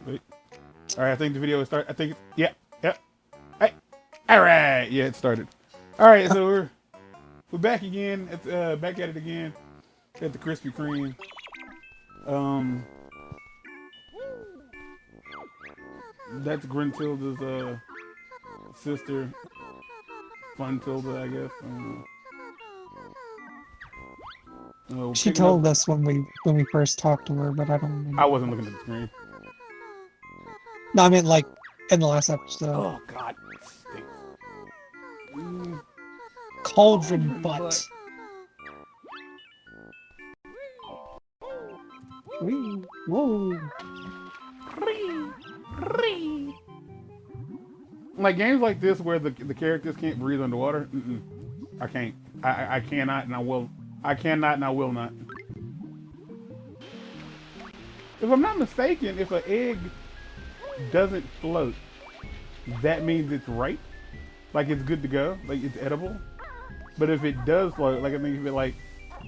Wait. All right, I think the video will start. I think, yeah. Hey, all right, yeah, it started. All right, so we're back again. Back at it again. At the Krispy Kreme. Um, that's Grentilda's sister, Funtilda, I guess. She told us when we first talked to her, but I don't remember. I wasn't looking at the screen. No, I meant like in the last episode. Oh God, it stinks. Cauldron butt. Whoa. Like games like this where the characters can't breathe underwater. I can't. I cannot, and I will. I cannot, and I will not. If I'm not mistaken, if an egg doesn't float, that means it's ripe. Like it's good to go. Like it's edible. But if it does float, like I think if it like,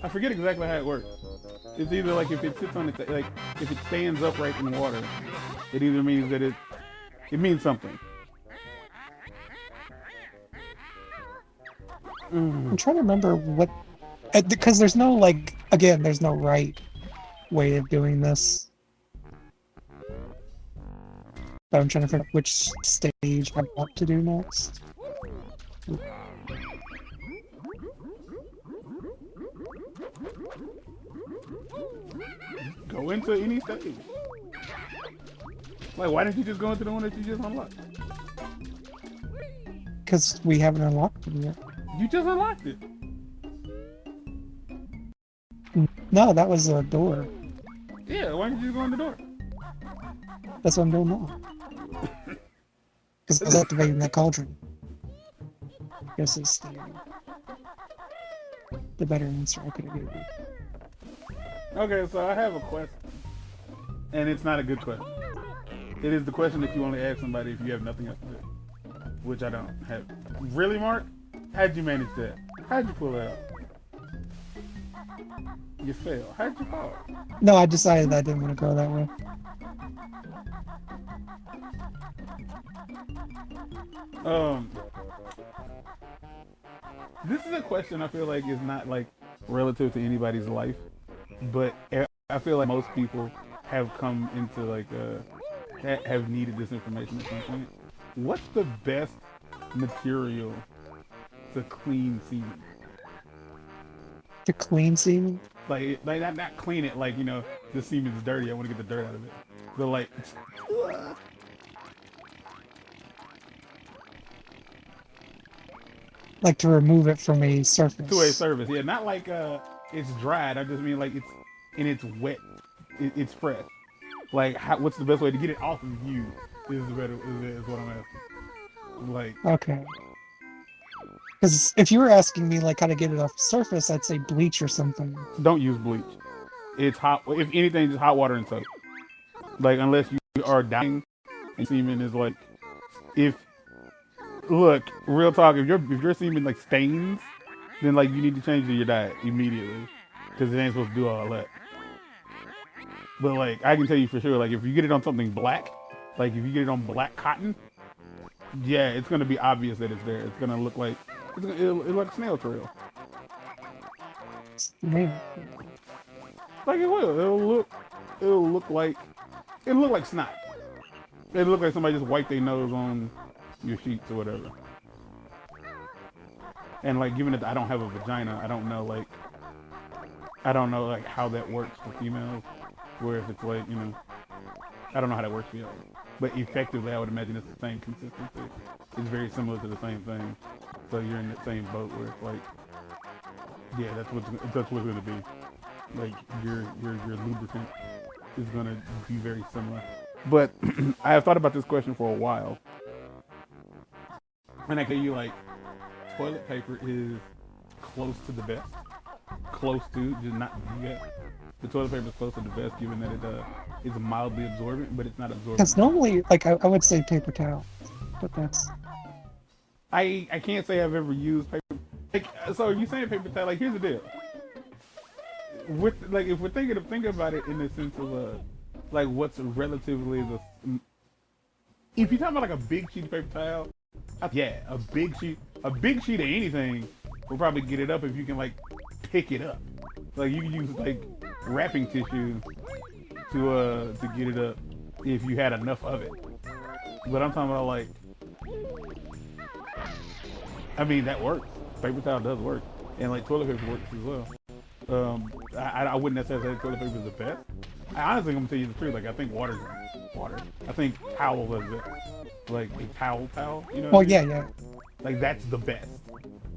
I forget exactly how it works. It's either like if it sits on its, like if it stands upright in water, it either means that it means something. I'm trying to remember what, because there's no like, again, there's no right way of doing this. But I'm trying to figure out which stage I want to do next. Go into any stage. Like, why didn't you just go into the one that you just unlocked? Because we haven't unlocked it yet. You just unlocked it. No, that was a door. Yeah, why didn't you just go in the door? That's what I'm doing now. Because I was activating that cauldron. I guess it's the better answer I could have given you. Okay, so I have a question. And it's not a good question. It is the question that you only ask somebody if you have nothing else to do. Which I don't have. Really, Mark? How'd you manage that? How'd you pull that off? You failed. How'd you fall? No, I decided I didn't want to go that way. This is a question I feel like is not like relative to anybody's life, but I feel like most people have come into like have needed this information at some point. What's the best material to clean semen? To clean semen? Like not clean it like, you know, the semen's dirty, I want to get the dirt out of it. But like like to remove it from a surface. To a surface, yeah. Not like it's dried. I just mean like it's and it's wet. It's fresh. Like what's the best way to get it off of you? Is what I'm asking. Like okay. Because if you were asking me like how to get it off the surface, I'd say bleach or something. Don't use bleach. It's hot. If anything, just hot water and soap. Like unless you are dying, and semen is like if. Look, real talk. If your semen like stains, then like you need to change your diet immediately, because it ain't supposed to do all that. But like I can tell you for sure, like if you get it on something black, like if you get it on black cotton, yeah, it's gonna be obvious that it's there. It's gonna look like it'll like a snail trail. Like it will. It'll look like snot. It'll look like somebody just wiped their nose on your sheets or whatever. And like given that I don't have a vagina, I don't know like how that works for females, where if it's like, you know, I don't know how that works for y'all, but effectively I would imagine it's the same consistency. It's very similar to the same thing, so you're in the same boat where it's like, yeah, that's what's gonna be. Like your lubricant is gonna be very similar. But I have thought about this question for a while. And I tell you, like, toilet paper is close to the best. Close to, just not yet. The toilet paper is close to the best, given that it is mildly absorbent, but it's not absorbent. That's normally, like, I would say paper towel, but that's. I can't say I've ever used paper. Like, so you saying paper towel? Like, here's the deal. With like, if we're thinking about it in the sense of like what's relatively the. If you're talking about like a big sheet of paper towel, yeah, a big sheet of anything will probably get it up if you can like pick it up. Like you can use like wrapping tissue to get it up if you had enough of it. But I'm talking about like, I mean that works. Paper towel does work, and like toilet paper works as well. I wouldn't necessarily say toilet paper is the best. I honestly, I'm gonna tell you the truth. Like I think water. I think towel is it. Like a towel. You know? Well, yeah. Like that's the best.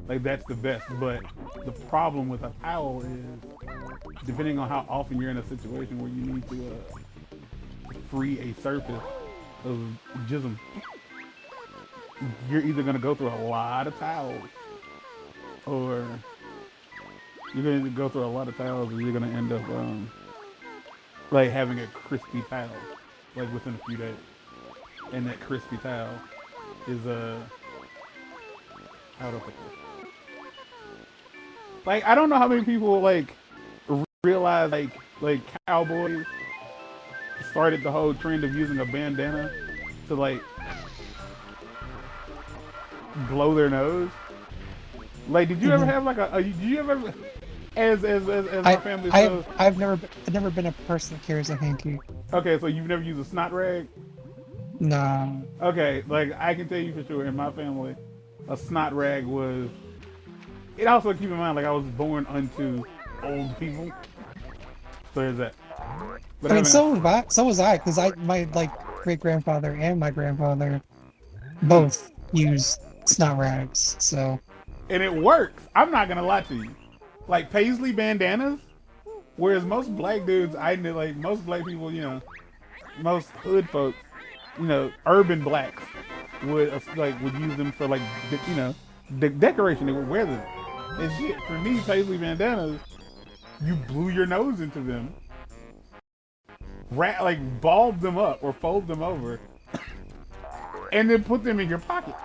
Like that's the best. But the problem with a towel is, depending on how often you're in a situation where you need to free a surface of jism, you're either gonna go through a lot of towels, or you're gonna go through a lot of towels, or you're gonna end up like having a crispy towel, like within a few days. And that crispy towel is how do I put this? Like I don't know how many people like realize like cowboys started the whole trend of using a bandana to like blow their nose. Like, did you ever have like did you ever as my family says? I've never been a person that carries a hanky. Okay, so you've never used a snot rag? No. Okay, like I can tell you for sure in my family, a snot rag was. It also keep in mind like I was born unto old people, so there's that. But I mean, so was I, because my like great grandfather and my grandfather both used snot rags, so. And it works. I'm not gonna lie to you. Like paisley bandanas, whereas most black dudes, I know, like most black people, you know, most hood folks, you know, urban blacks would use them for like, you know, the decoration. They would wear them. And shit, for me, paisley bandanas, you blew your nose into them, like balled them up or fold them over, and then put them in your pocket.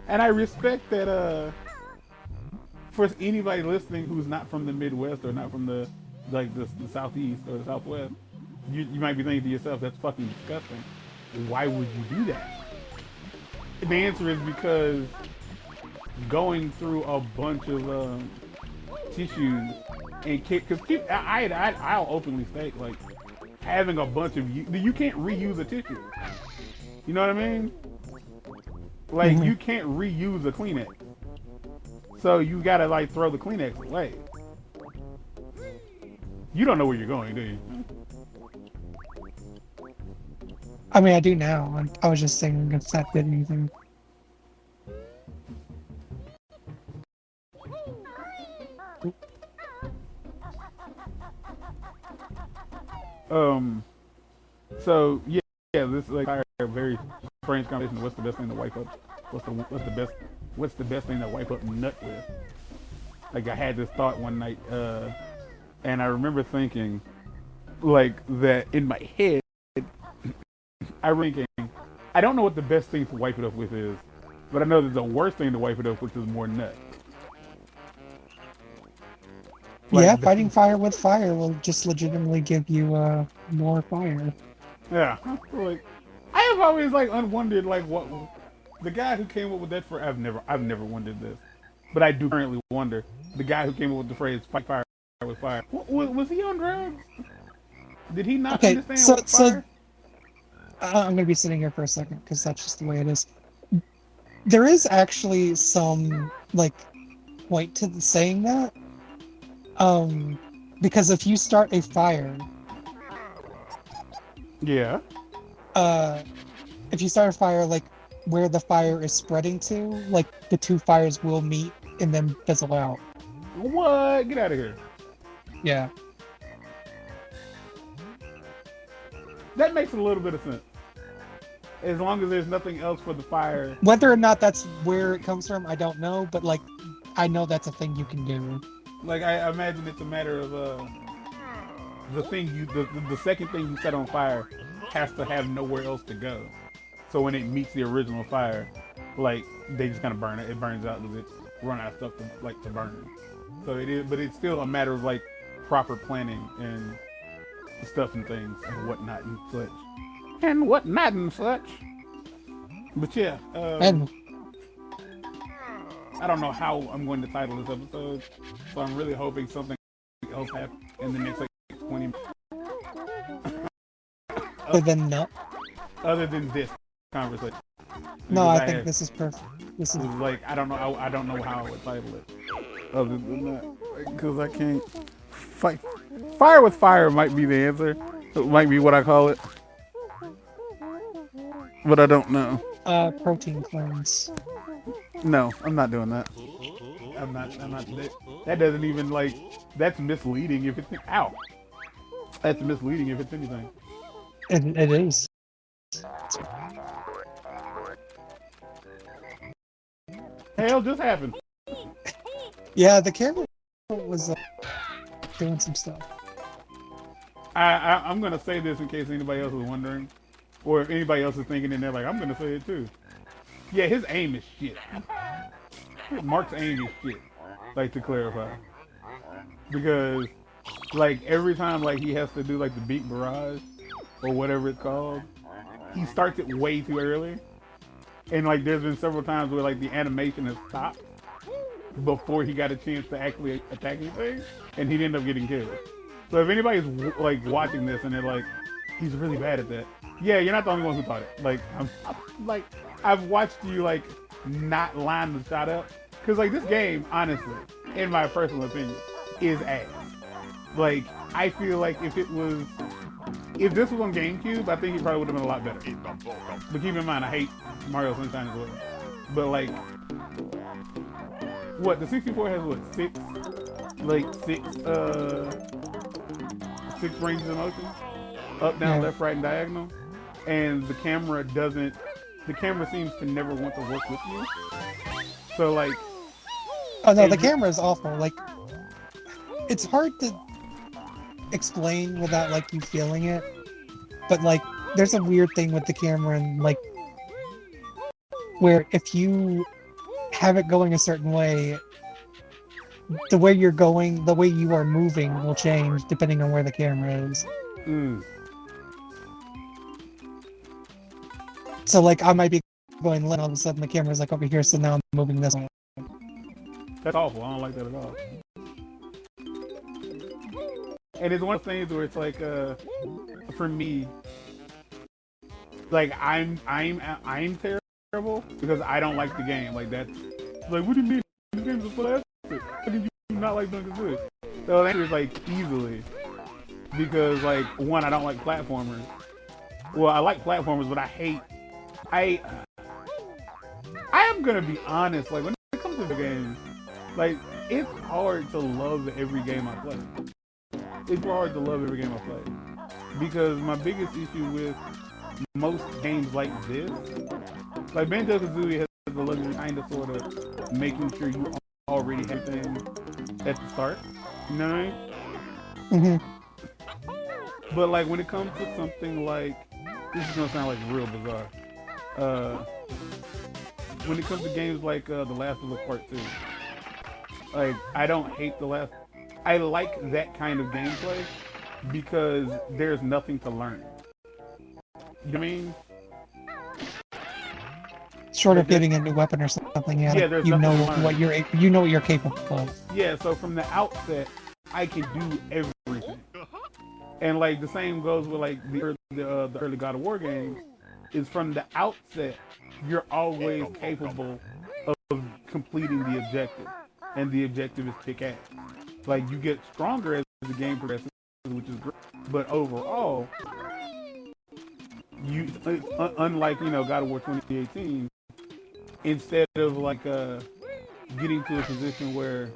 And I respect that for anybody listening who's not from the Midwest or not from the Southeast or the Southwest, you might be thinking to yourself, that's fucking disgusting. Why would you do that? The answer is because going through a bunch of tissues and I'll openly state, like, having a bunch of you can't reuse a tissue. You know what I mean? Like, you can't reuse a Kleenex. So you gotta, like, throw the Kleenex away. You don't know where you're going, do you? I mean, I do now. I was just saying if that did anything. So yeah, this is like a very strange conversation. What's the best thing to wipe up? What's the best thing to wipe up nut with? Like I had this thought one night, and I remember thinking, like that in my head. I don't know what the best thing to wipe it up with is, but I know that the worst thing to wipe it up with is more nut. Like, yeah, fighting fire with fire will just legitimately give you more fire. Yeah, like I have always like wondered like what the guy who came up with that phrase. I've never wondered this, but I do currently wonder the guy who came up with the phrase "fight fire with fire." Was he on drugs? Did he not understand what fire? I'm going to be sitting here for a second because that's just the way it is. There is actually some like point to saying that, because if you start a fire, yeah, if you start a fire like where the fire is spreading to, like the two fires will meet and then fizzle out. What? Get out of here. Yeah. That makes a little bit of sense. As long as there's nothing else for the fire. Whether or not that's where it comes from, I don't know, but like, I know that's a thing you can do. Like, I imagine it's a matter of the second thing you set on fire has to have nowhere else to go. So when it meets the original fire, like they just kind of burn it. It burns out because it's run out of stuff to burn. So it is, but it's still a matter of like proper planning and stuff and things and whatnot and such. And whatnot and such. But yeah, And I don't know how I'm going to title this episode, so I'm really hoping something else happens in the next like 20 minutes. Other than this conversation. No, I think this is perfect. This is like I don't know how I would title it. Other than that, because I can't fight. Fire with fire might be the answer. It might be what I call it, but I don't know. Protein cleanse. No, I'm not doing that. I'm not. That doesn't even like. That's misleading if it's That's misleading if it's anything. It is. Hell just happened. Yeah, the camera was doing some stuff. I'm gonna say this in case anybody else is wondering, or if anybody else is thinking and they're like, I'm gonna say it too. Yeah, his aim is shit. Mark's aim is shit. Like, to clarify, because like every time like he has to do like the beat barrage or whatever it's called, he starts it way too early, and like there's been several times where like the animation has stopped before he got a chance to actually attack anything, and he'd end up getting killed. So if anybody's like watching this and they're like, he's really bad at that, yeah, you're not the only one who thought it. Like I've watched you like not line the shot up, because like this game, honestly, in my personal opinion, is ass. Like I feel like if this was on GameCube, I think it probably would have been a lot better. But keep in mind, I hate Mario Sunshine as well. But like, what, the 64 has what, six ranges of motion? Up, down, left, right, and diagonal. And the camera seems to never want to work with you. So like... Oh no, the camera is awful. Like, it's hard to explain without like you feeling it. But like, there's a weird thing with the camera, and like, where if you have it going a certain way, the way you're going, the way you are moving will change depending on where the camera is. So like, I might be going left, all of a sudden the camera's like over here, so now I'm moving this way. That's awful. I don't like that at all. And it's one of the things where it's like, for me, like I'm terrible because I don't like the game. Like that's like, what do you mean? This game's a flash. How did you not like Banjo-Kazooie? So the answer is like easily, because like one, I don't like platformers. Well, I like platformers, but I am gonna be honest. Like when it comes to the games, like it's hard to love every game I play. It's hard to love every game I play, because my biggest issue with most games like this, like Banjo-Kazooie has the luxury kind of sort of making sure you already have things at the start, you know what I mean? Mm-hmm. But like when it comes to something like, this is gonna sound like real bizarre, when it comes to games like The Last of Us Part 2, like I don't hate I like that kind of gameplay because there's nothing to learn. You know what I mean? Short of getting a new weapon or something, there's you know what you're capable of. Yeah, so from the outset, I can do everything. And like the same goes with like the early God of War games. Is from the outset, you're always capable of completing the objective, and the objective is kick ass. Like you get stronger as the game progresses, which is great. But overall, you unlike God of War 2018, instead of like getting to a position where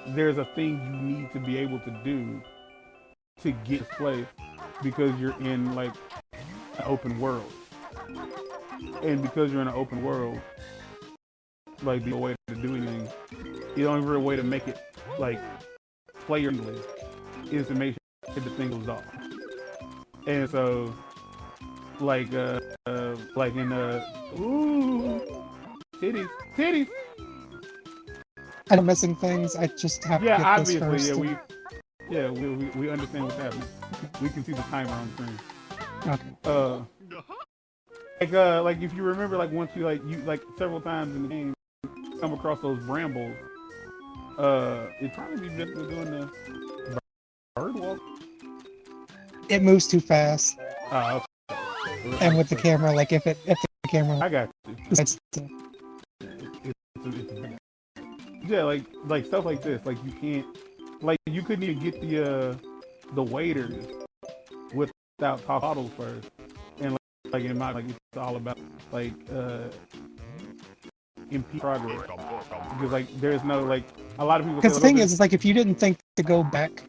there's a thing you need to be able to do to get this place, because you're in like an open world, and because you're in an open world, like the way to do anything, the only real way to make it like player-friendly is to make sure the thing goes off. And so like in titties. I'm missing things. I just have to get this first. Yeah, Yeah, we understand what's happening. We can see the timer on screen. Okay. Like if you remember, like once you like several times in the game come across those brambles, it'd probably be better doing the bird walk. It moves too fast, Okay. and with the camera, like if the camera I got you. decides to, Yeah, like stuff like this. Like you can't, like you couldn't even get the waiters without top bottles first. And like in my like it's all about like impede progress because like there's no like a lot of people. because the thing is, it's like if you didn't think to go back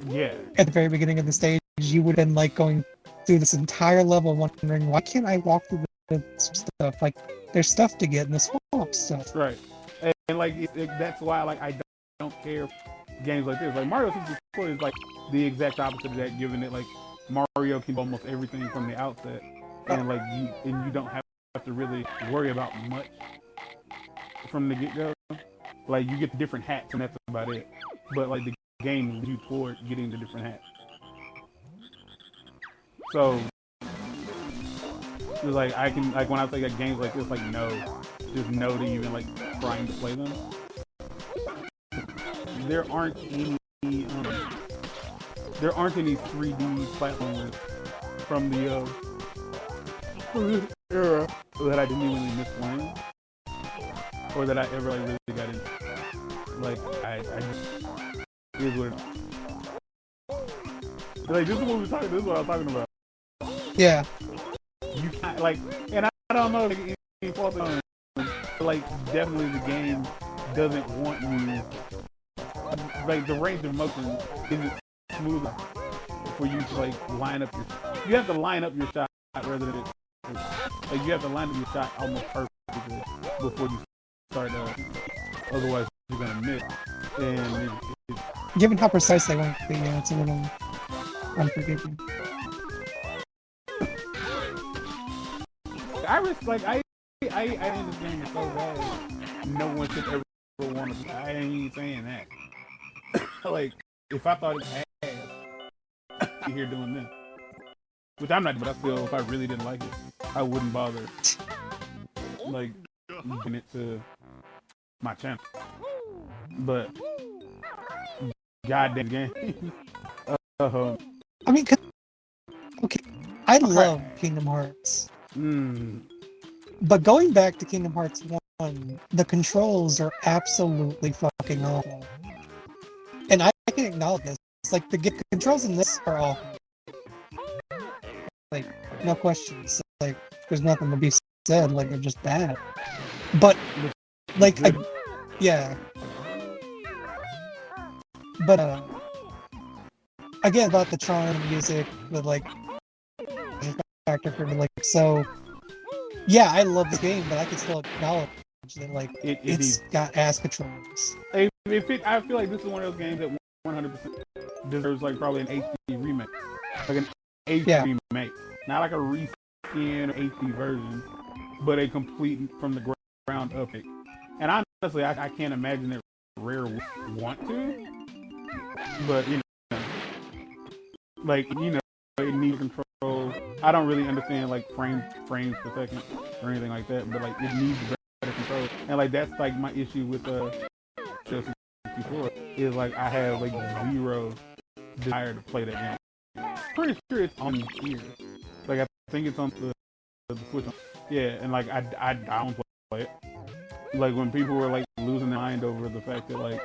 yeah, at the very beginning of the stage, you would have been like going through this entire level wondering why can't I walk through the stuff? Like there's stuff to get in the swamp stuff. right. And like that's why like I don't care games like this. Like Mario 64 is like the exact opposite of that, given that like Mario can do almost everything from the outset, and like you don't have to really worry about much from the get go. Like you get the different hats and that's about it. But like the game moves you toward getting the different hats. So it's like I can like when I say like games like this, like just no to even like trying to play them. There aren't any 3D platformers from the era that I didn't even miss playing, or that I ever like really got into. Like I just here's what like this is what we're talking. This is what I was talking about. Yeah. You can't like, and I don't know like any fault on it, but like definitely the game doesn't want you. Like the range of motion isn't smooth enough for you to like line up your. You have to line up your shot rather than like you have to line up your shot almost perfectly before you start. Otherwise, you're gonna miss. And Given how precise they want to be, yeah, it's a little unforgiving. I think this game is so bad. No one should ever want to. I ain't even saying that. Like, if I thought it had, I'd be here doing this. Which I'm not, but I feel if I really didn't like it, I wouldn't bother, like, giving it to my channel. But, goddamn game. I mean, okay, I love Kingdom Hearts. But going back to Kingdom Hearts 1, the controls are absolutely fucking awful. And I can acknowledge this. It's like the controls in this are awful. Like, no questions. Like, there's nothing to be said. Like, they're just bad. But, like, yeah. But, again, about the charm and music, the, like, factor for me, like, so, yeah, I love the game, but I can still acknowledge that, like, it's got ass controls. I feel like this is one of those games that 100% deserves, like, probably an HD remake. Like, an HD remake. Not like a reskin or HD version, but a complete from the ground up. And honestly, I can't imagine that Rare would want to, but, you know, like, you know, it needs control. I don't really understand like frames per second or anything like that, but like it needs better control. And like that's like my issue with Chelsea 64 is like I have like zero desire to play that game. Pretty sure it's on here. Like I think it's on the Switch. Yeah, and like I don't play it. Like when people were like losing their mind over the fact that like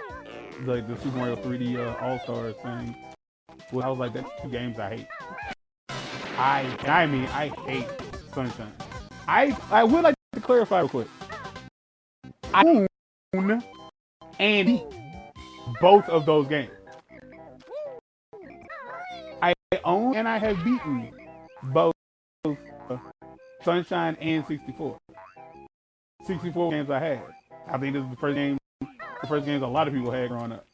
the Super Mario 3D All Stars thing. Well, I was like, that's two games I hate. I hate Sunshine. I would like to clarify real quick. I own and beat both of those games. I own and I have beaten both Sunshine and 64. 64 games I had. I think this is the first games a lot of people had growing up.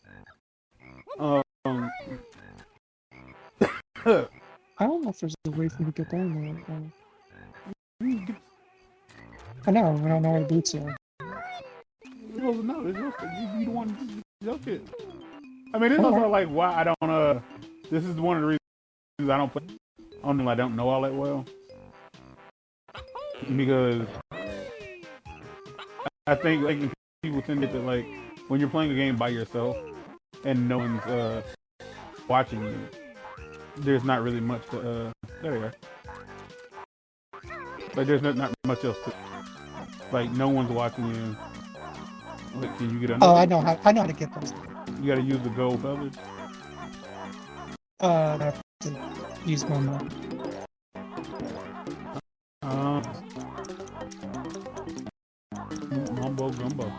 I don't know if there's a way for me to get down there. I know, I don't know where the boots are. No, it's your, you the one, your shit. I mean, this is also like why I don't. This is one of the reasons I don't play on them. I don't know all that well because I think like people tend to like when you're playing a game by yourself and no one's watching you. There's not really much to. There you are. Like there's not much else to. Like no one's watching you. Like, can you get another? Oh, I know how to get those. You gotta use the gold feathers. I have to use my mind. Mumbo gumbo.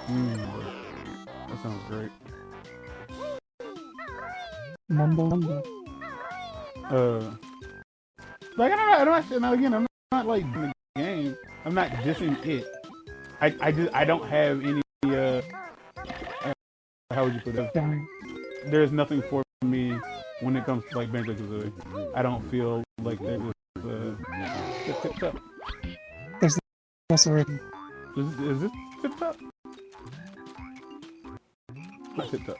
That sounds great. Mumbo gumbo. Like I'm not like in the game. I'm not dissing it. I don't have any how would you put it? There's nothing for me when it comes to like Banjo-Kazooie. I don't feel like there's tip top. There's also written. Is this tip top? Not tip top.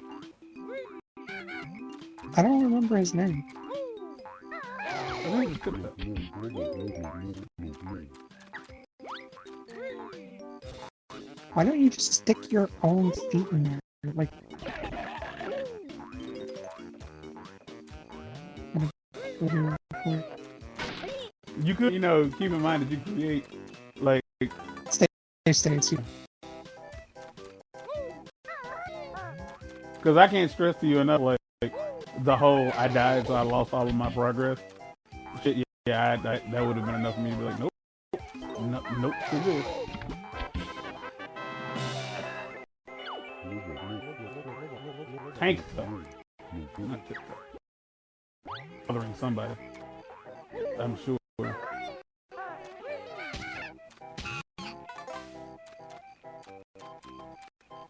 I don't remember his name. I think it's tip top. Why don't you just stick your own feet in there? Like, you could, keep in mind that you create, like... Stay. Because I can't stress to you enough, like the whole I died so I lost all of my progress. Shit, yeah, that would have been enough for me to be like, nope. Nope to this. Tank stuff. Not tip top. Bothering somebody. I'm sure.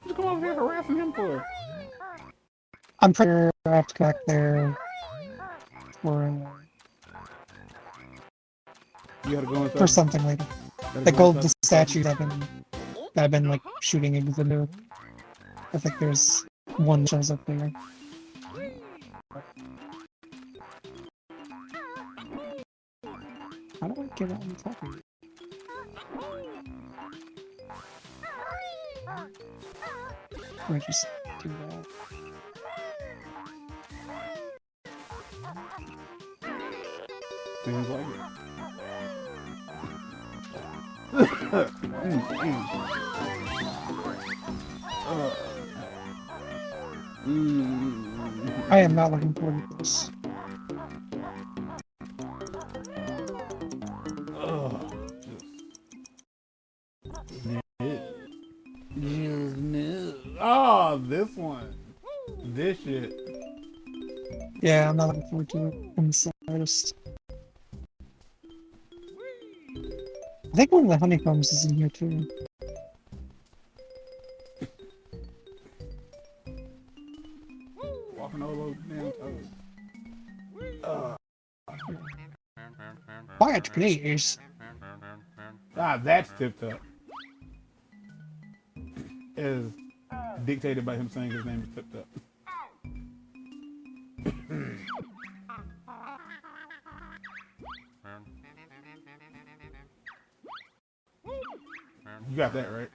Just come over here harassing him for. I'm pretty sure I have to go back there for you gotta go inside. For something later. The gold statues I've been like shooting into the moon. I think there's one that shows up there. How do I get out on top of it? Or I just do that? Seems like it. I am not looking forward to this. Oh, this one. This shit. Yeah, I'm not looking forward to it in the slightest. I think one of the honeycombs is in here too. Walking all over the damn toes. Quiet, please. That's tipped up. Is dictated by him saying his name is tipped up. You got that right.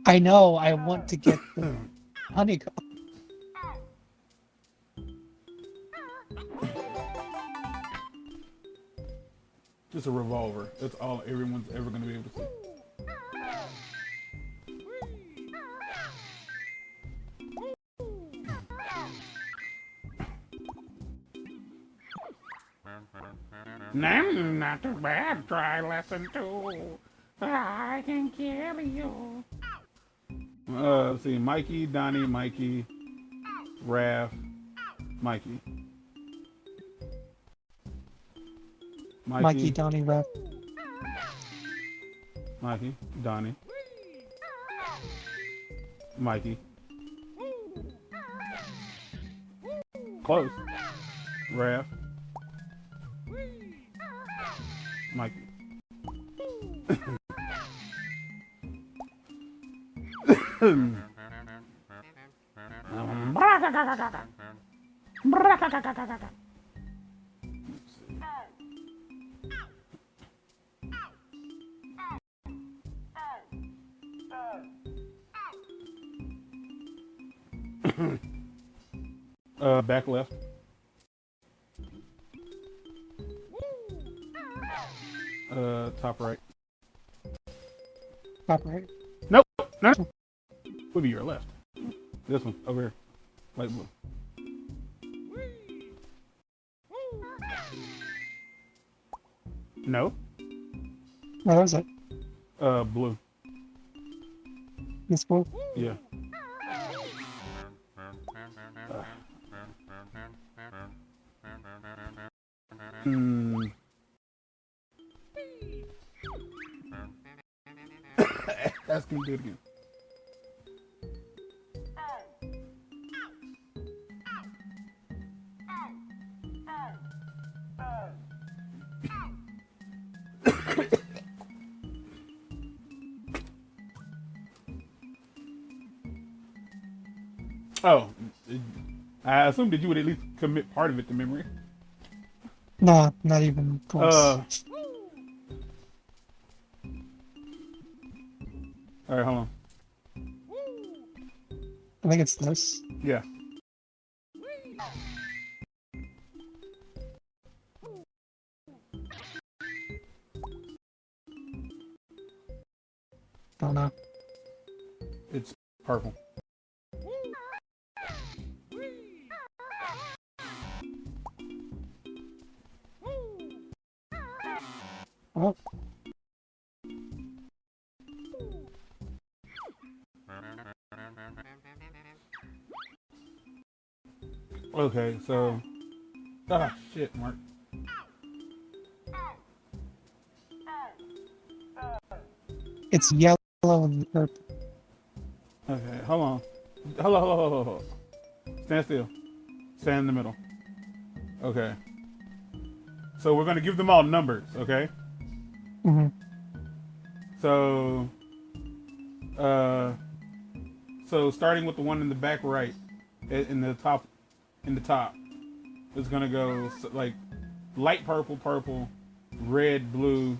I know. I want to get the honeycomb. Just a revolver. That's all everyone's ever going to be able to see. Not too bad. Try lesson 2. I can kill you. Let's see. Mikey, Donnie, Mikey, Raph, Mikey. Mikey, Donnie, Raph. Mikey, Donnie, Mikey. Close. Raph. Mikey. Back left. Top right. Top right. Nope. No. Would be your left. This one over here. Light blue. No. What was it? Blue. This blue? Yeah. Ask him to do it again. Oh, I assumed that you would at least commit part of it to memory. Nah, not even close. All right, hold on. I think it's this. Yeah. Don't know. It's purple. Oh. Okay, so shit, Mark. It's yellow and purple. Okay, hold on. Hold. Stand still. Stand in the middle. Okay. So we're gonna give them all numbers, okay? Mm-hmm. So, so starting with the one in the back right, in the top, is gonna go like light purple, red, blue,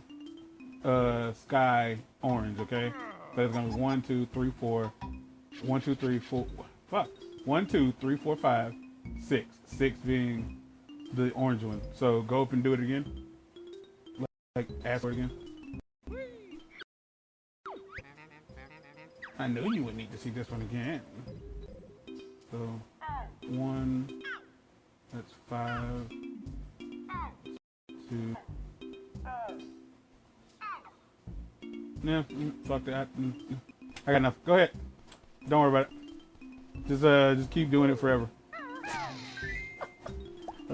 sky, orange. Okay, so it's gonna be 1, 2, 3, 4, 1, 2, 3, 4. Fuck. 1, 2, 3, 4, 5, 6. 6 being the orange one. So go up and do it again. Like ask for it again. I knew you would need to see this one again. So 1. That's 5. 2. Yeah, fuck that. I got enough. Go ahead. Don't worry about it. Just keep doing it forever.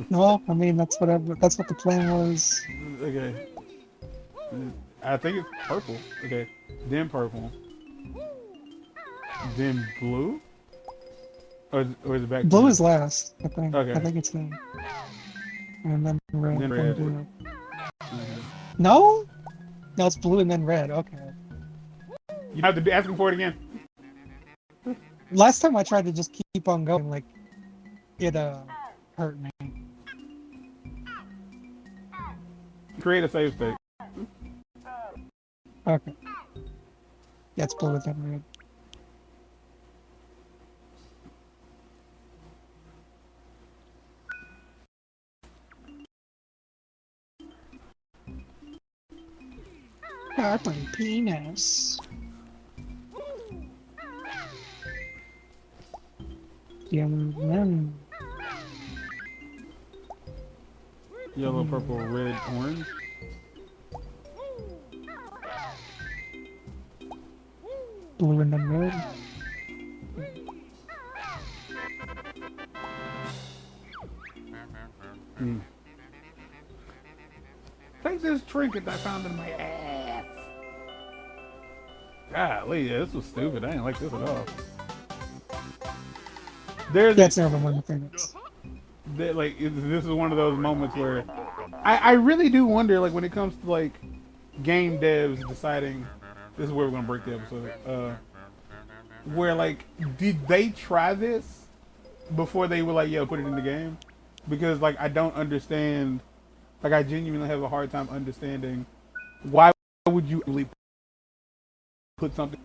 No, I mean that's whatever. That's what the plan was. Okay. I think it's purple. Okay. Then purple. Then blue. Or is it back? Blue is last, I think. Okay. I think it's then. And then red. Then Then red. blue. Okay. No? No, it's blue and then red. Okay. You have to be asking for it again. Last time I tried to just keep on going, like, it hurt me. Create a save state. Okay. Yeah, it's blue and then red. Purple penis. Jmann. Yellow, purple, red, orange. Blue and then red. Take this trinket I found in my ass. Golly, yeah, this was stupid. I didn't like this at all. That's never been one of my favorites. Like, this is one of those moments where I really do wonder, like, when it comes to like game devs deciding this is where we're gonna break the episode. where like, did they try this before they were like, yo, put it in the game? Because like I don't understand. Like I genuinely have a hard time understanding why would you really put something,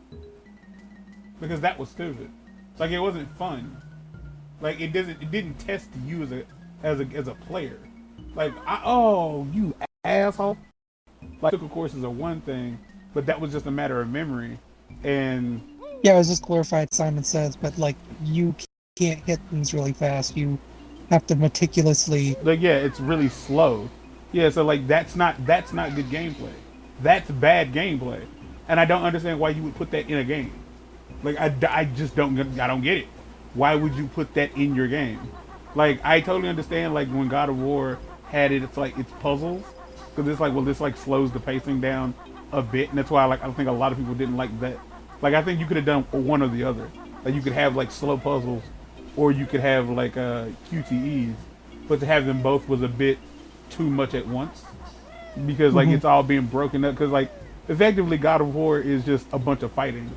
because that was stupid. Like it wasn't fun. Like it didn't test you as a player. Like you asshole. Like typical courses are one thing, but that was just a matter of memory. And yeah, it was just glorified Simon Says, but like you can't hit things really fast. You have to meticulously. like yeah, it's really slow. Yeah, so like that's not good gameplay. That's bad gameplay, and I don't understand why you would put that in a game. Like I just don't get it. Why would you put that in your game? Like I totally understand like when God of War had it, it's like it's puzzles, because it's like, well, this like slows the pacing down a bit, and that's why like I think a lot of people didn't like that. Like I think you could have done one or the other. Like you could have like slow puzzles, or you could have like QTEs, but to have them both was a bit too much at once, because like it's all being broken up. Because like effectively God of War is just a bunch of fighting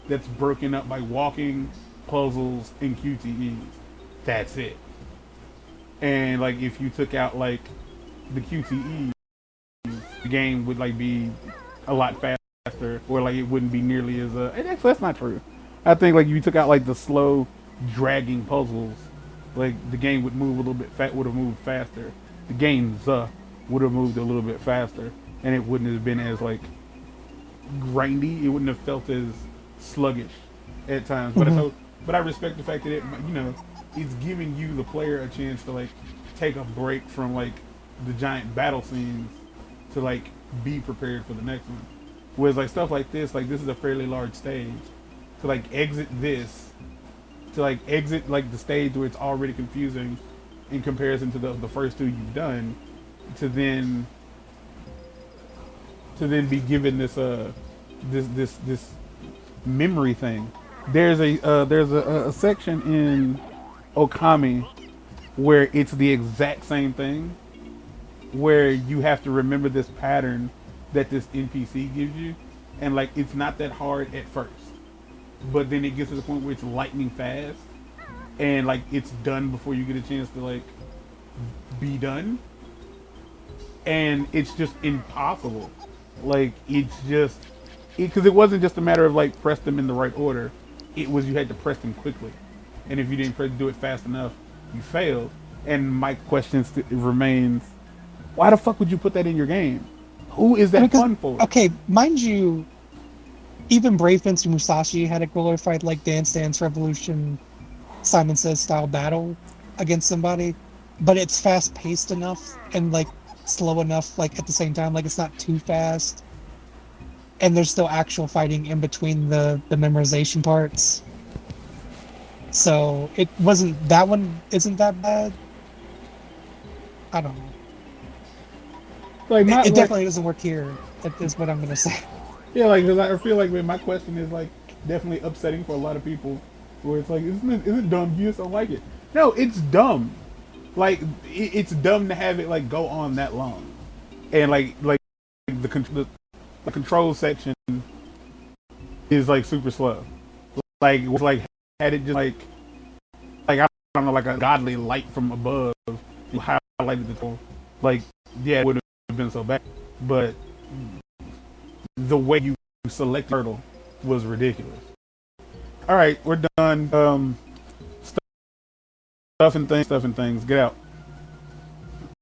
that's broken up by walking, puzzles, and QTEs. That's it. And like if you took out like the QTEs, the game would like be a lot faster, or like it wouldn't be nearly as and actually that's not true. I think like if you took out like the slow dragging puzzles, like the game would move a little bit would have moved faster. The games would have moved a little bit faster, and it wouldn't have been as like grindy. It wouldn't have felt as sluggish at times. But I respect the fact that it's giving you the player a chance to like take a break from like the giant battle scenes to like be prepared for the next one. Whereas like stuff like this is a fairly large stage. To like exit like the stage where it's already confusing in comparison to the first two you've done, to then be given this this memory thing. There's a section in Okami where it's the exact same thing, where you have to remember this pattern that this NPC gives you, and like it's not that hard at first, but then it gets to the point where it's lightning fast, and like it's done before you get a chance to like be done, and it's just impossible. Like it's just because it wasn't just a matter of like press them in the right order. It was you had to press them quickly, and if you didn't do it fast enough, you failed. And my question remains: why the fuck would you put that in your game? Who is that fun for? Okay, mind you, even Brave Fencer Musashi had a glorified like Dance Dance Revolution, Simon Says style battle against somebody, but it's fast paced enough and like slow enough, like at the same time, like it's not too fast, and there's still actual fighting in between the memorization parts. So it wasn't, that one isn't that bad. I don't know. Like it definitely doesn't work here. That is what I'm gonna say. Yeah, like because I feel like my question is like definitely upsetting for a lot of people, where it's like, isn't it dumb? You just don't like it. No, it's dumb. Like it's dumb to have it like go on that long, and like the control section is like super slow. Like it's like had it just like I don't know, like a godly light from above, you highlighted the tool. Like yeah, it wouldn't have been so bad, but the way you select turtle was ridiculous. All right, we're done. Stuff and things. Get out.